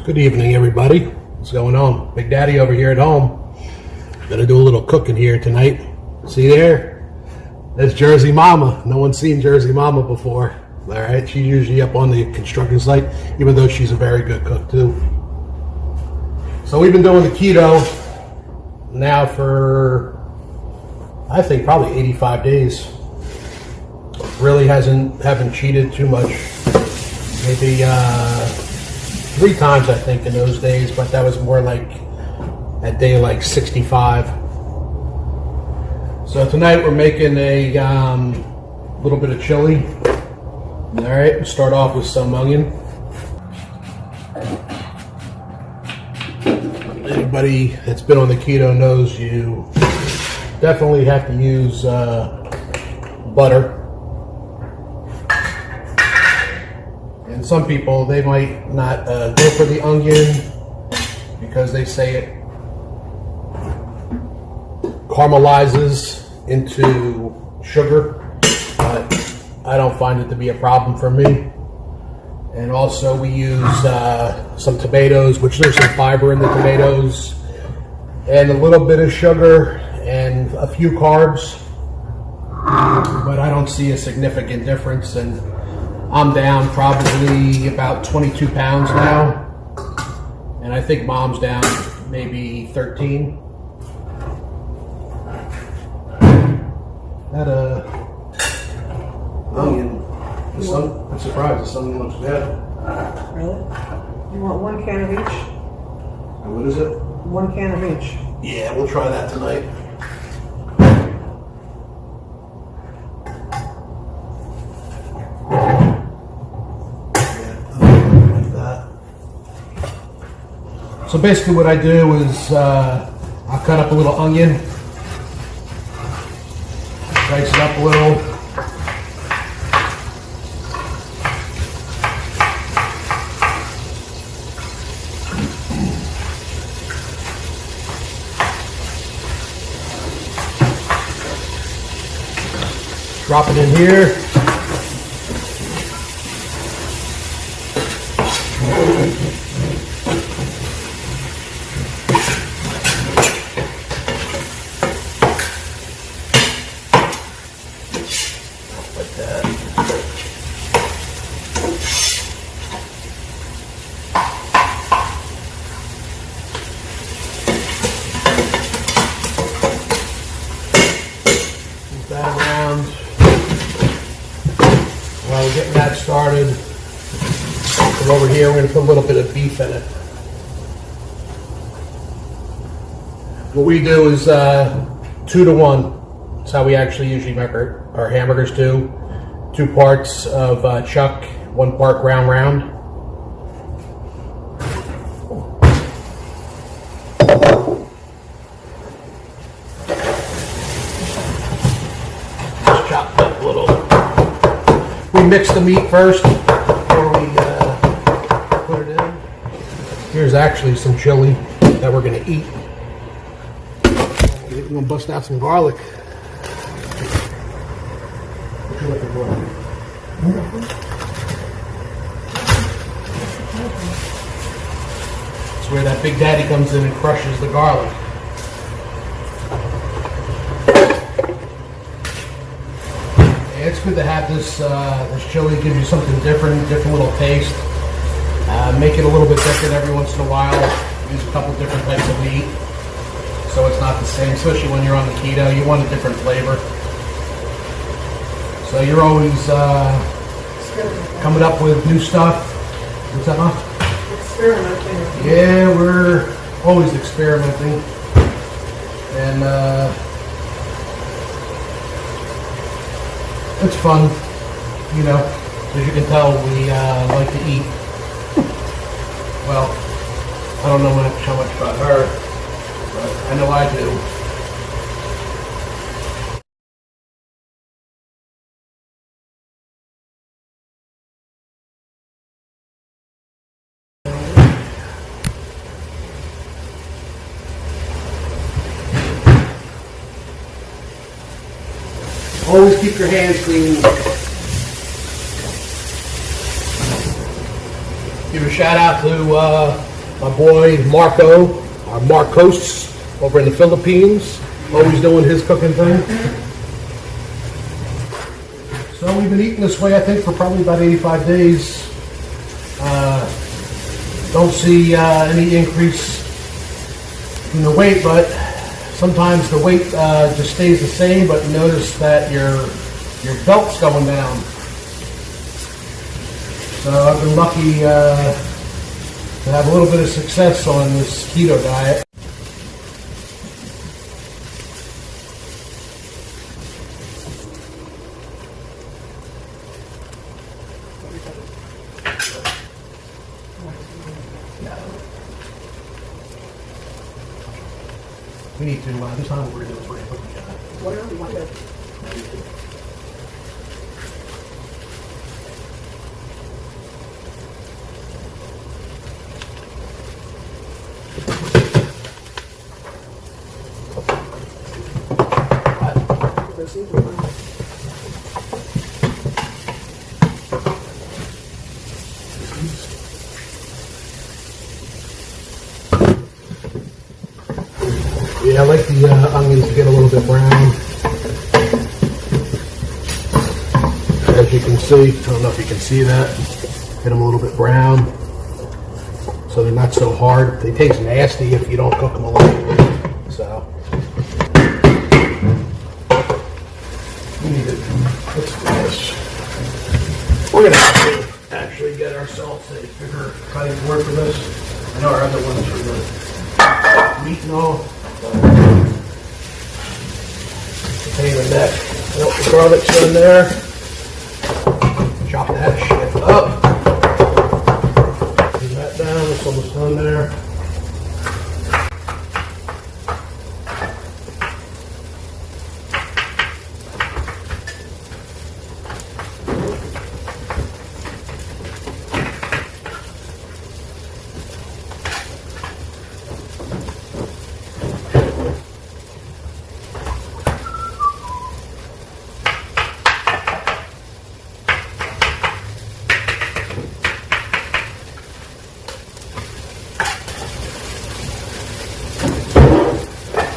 Good evening, everybody. What's going on? Big Daddy over here at home. Gonna do a little cooking here tonight. See there? That's Jersey Mama. No one's seen Jersey Mama before. All right, she's usually up on the construction site, even though she's a very good cook too. So we've been doing the keto now for, I think, probably 85 days. Really haven't cheated too much. Maybe 3 times, I think, in those days, but that was more like at day like 65. So tonight we're making a little bit of chili. All right, we'll start off with some onion. Anybody that's been on the keto knows you definitely have to use butter. And some people, they might not go for the onion because they say it caramelizes into sugar, but I don't find it to be a problem for me. And also we use some tomatoes, which there's some fiber in the tomatoes, and a little bit of sugar and a few carbs, but I don't see a significant difference. And I'm down probably about 22 pounds now, and I think Mom's down maybe 13. That onion, I'm surprised this onion looks bad. Really? You want 1 can of each? What is it? 1 can of each. Yeah, we'll try that tonight. So basically what I do is I'll cut up a little onion, dice it up a little, drop it in here. That around while we're getting that started. And over here, we're going to put a little bit of beef in it. What we do is 2 to 1. That's how we actually usually make our hamburgers too. 2 parts of chuck, 1 part ground round. Chopped up a little. We mix the meat first before we put it in. Here's actually some chili that we're going to eat. We're going to bust out some garlic. What you looking for? It's where that Big Daddy comes in and crushes the garlic. It's good to have this chili. Gives you something different little taste. Make it a little bit different every once in a while. Use a couple different types of meat, so it's not the same. Especially when you're on the keto, you want a different flavor. So you're always coming up with new stuff. What's that, Mom? Experimenting. Yeah, we're always experimenting, and it's fun, you know. As you can tell, we like to eat. Well, I don't know how much about her, but I know I do. Always keep your hands clean. Give a shout out to My boy Marco, or Marcos, over in the Philippines, always doing his cooking thing. So we've been eating this way, I think, for probably about 85 days. Don't see any increase in the weight, but sometimes the weight just stays the same, but notice that your belt's going down. So I've been lucky to have a little bit of success on this keto diet. We need to, this time we're going to do is we're going to put the Whatever you want to do. Yeah, I like the onions to get a little bit brown. As you can see, I don't know if you can see that, get them a little bit brown so they're not so hard. They taste nasty if you don't cook them a little bit. So, we need to, let's do this. We're going to have to actually get ourselves a bigger cutting board for this. I know our other ones for the meat and all. Pain in the neck. Nope, the garlic's in there. Chop that shit up. Bring that down. It's almost done there.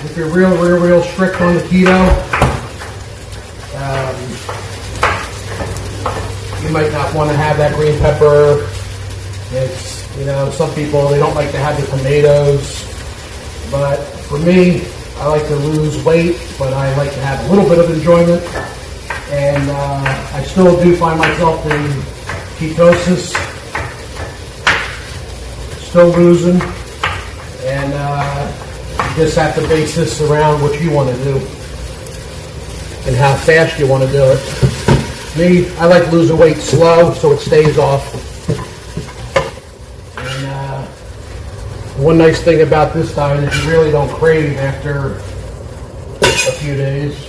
If you're real strict on the keto, you might not want to have that green pepper. It's, you know, some people, they don't like to have the tomatoes. But for me, I like to lose weight, but I like to have a little bit of enjoyment. And I still do find myself in ketosis, still losing. And you just have to base this around what you want to do and how fast you want to do it. Me, I like losing weight slow so it stays off. And one nice thing about this diet is you really don't crave after a few days.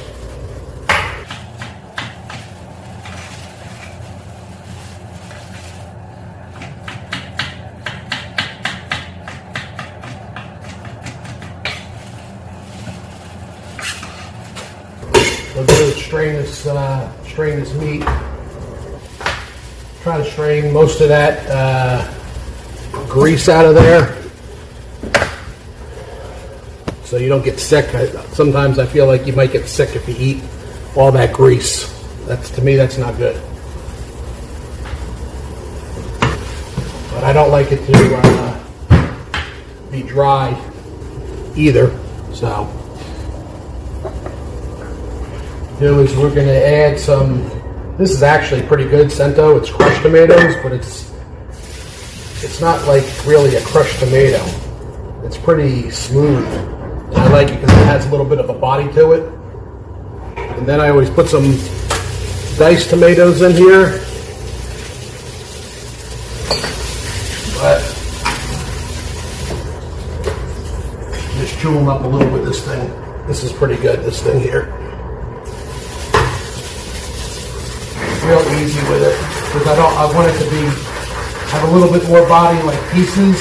We'll do is strain this meat. Try to strain most of that grease out of there, so you don't get sick. Sometimes I feel like you might get sick if you eat all that grease. To me, that's not good. But I don't like it to be dry either. So. Do is we're going to add some, this is actually pretty good Cento, it's crushed tomatoes, but it's not like really a crushed tomato. It's pretty smooth, and I like it because it has a little bit of a body to it. And then I always put some diced tomatoes in here, but just chew them up a little with this thing. This is pretty good, this thing here. Real easy with it because I want it to have a little bit more body like pieces,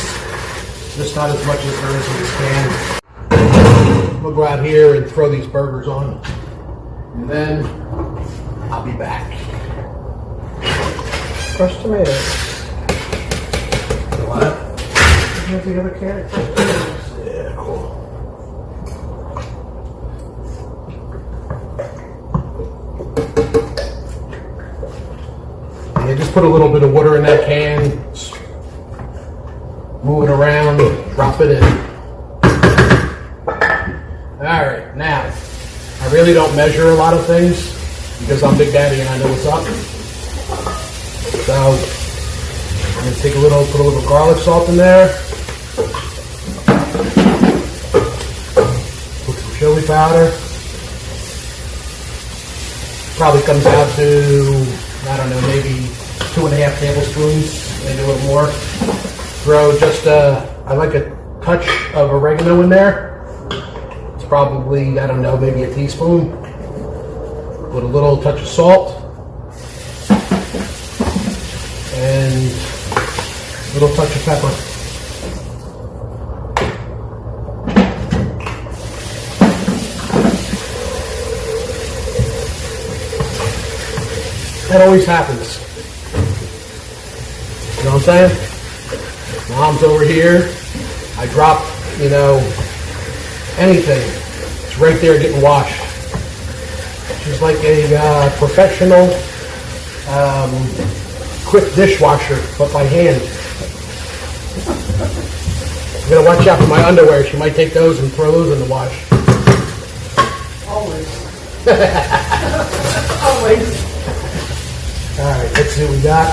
just not as much as there is in this can. We'll go out here and throw these burgers on, and then I'll be back. Crushed tomatoes. What? Here's the other can. Yeah, cool. Yeah, just put a little bit of water in that can, move it around, drop it in. Alright, now, I really don't measure a lot of things because I'm Big Daddy and I know what's up. So, I'm going to take put a little garlic salt in there. Put some chili powder. Probably comes out to, I don't know, maybe 2.5 tablespoons, maybe a little more. Throw just I like a touch of oregano in there. It's probably, I don't know, maybe a teaspoon. Put a little touch of salt. And a little touch of pepper. That always happens. You know what I'm saying? Mom's over here. I drop, anything. It's right there getting washed. She's like a professional quick dishwasher, but by hand. I'm gonna watch out for my underwear. She might take those and throw those in the wash. Always. Always. All right, let's see what we got.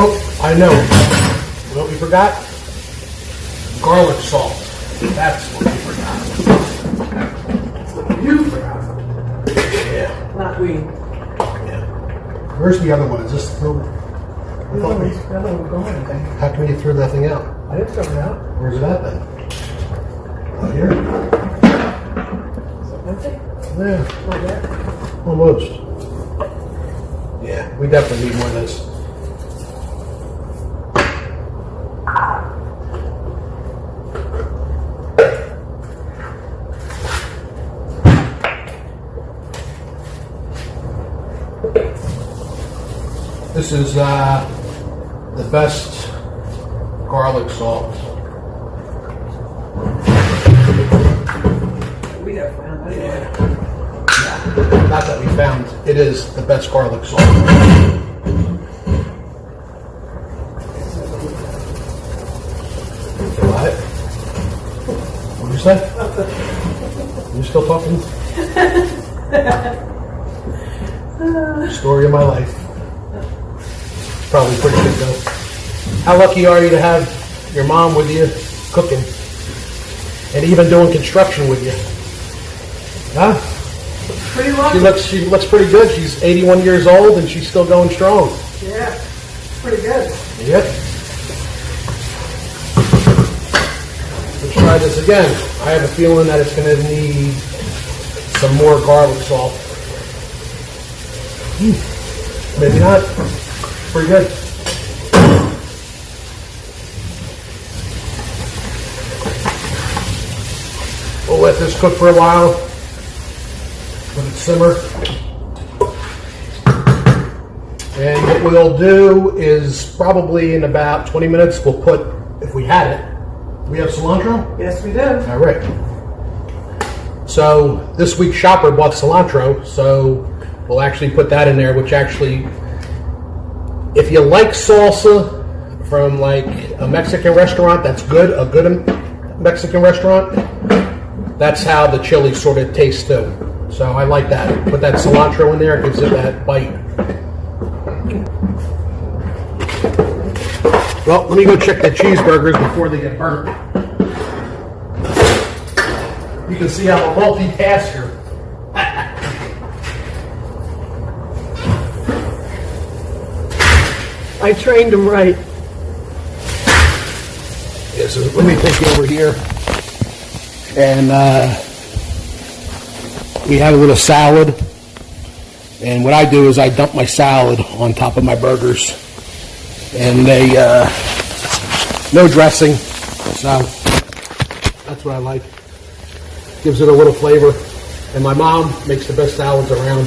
Oh, I know. You know what we forgot? Garlic salt. That's what we forgot. You forgot. Yeah. Not we. Yeah. Where's the other one? Is this through? The other one's gone, I think. How come you threw that thing out? I didn't throw it out. Where's it at then? Out here? Empty? Yeah, Not yet. almost. Yeah, we definitely need more of this. This is the best garlic salt. We have found it. Yeah. Not that we found. It is the best garlic salt. What? What did you say? You still talking? Story of my life. Probably pretty good though. How lucky are you to have your mom with you cooking and even doing construction with you? Huh? Pretty lucky. She looks pretty good. She's 81 years old and she's still going strong. Yeah. Pretty good. Yep. Let's try this again. I have a feeling that it's going to need some more garlic salt. Maybe not. Pretty good. We'll let this cook for a while. Let it simmer. And what we'll do is probably in about 20 minutes we'll put, if we had it, we have cilantro? Yes, we do. All right. So this week's shopper bought cilantro, so we'll actually put that in there, which actually, if you like salsa from like a Mexican restaurant, that's good, a good Mexican restaurant, that's how the chili sort of tastes too. So I like that. Put that cilantro in there, it gives it that bite. Well, let me go check the cheeseburgers before they get burnt. You can see I'm a multitasker. I trained him right. Yeah, so let me take you over here. And we have a little salad. And what I do is I dump my salad on top of my burgers. And they, no dressing. So that's what I like. Gives it a little flavor. And my mom makes the best salads around.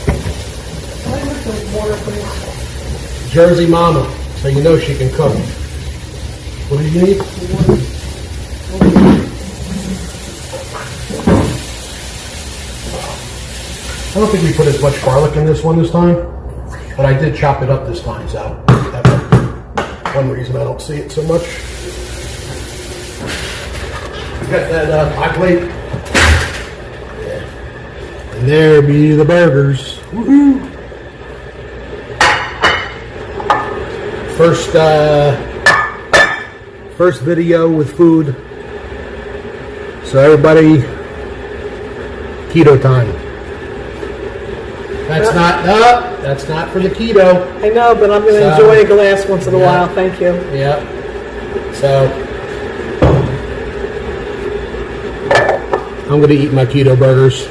Can I have some water, please? Jersey Mama, so you know she can cook. What do you need? I don't think we put as much garlic in this one this time, but I did chop it up this time, so that's one reason I don't see it so much. Got that hot plate. Yeah. And there be the burgers. Woohoo! First video with food. So everybody, keto time. That's not for the keto. I know, but I'm going to enjoy a glass once in a while. Thank you. Yeah. So I'm going to eat my keto burgers.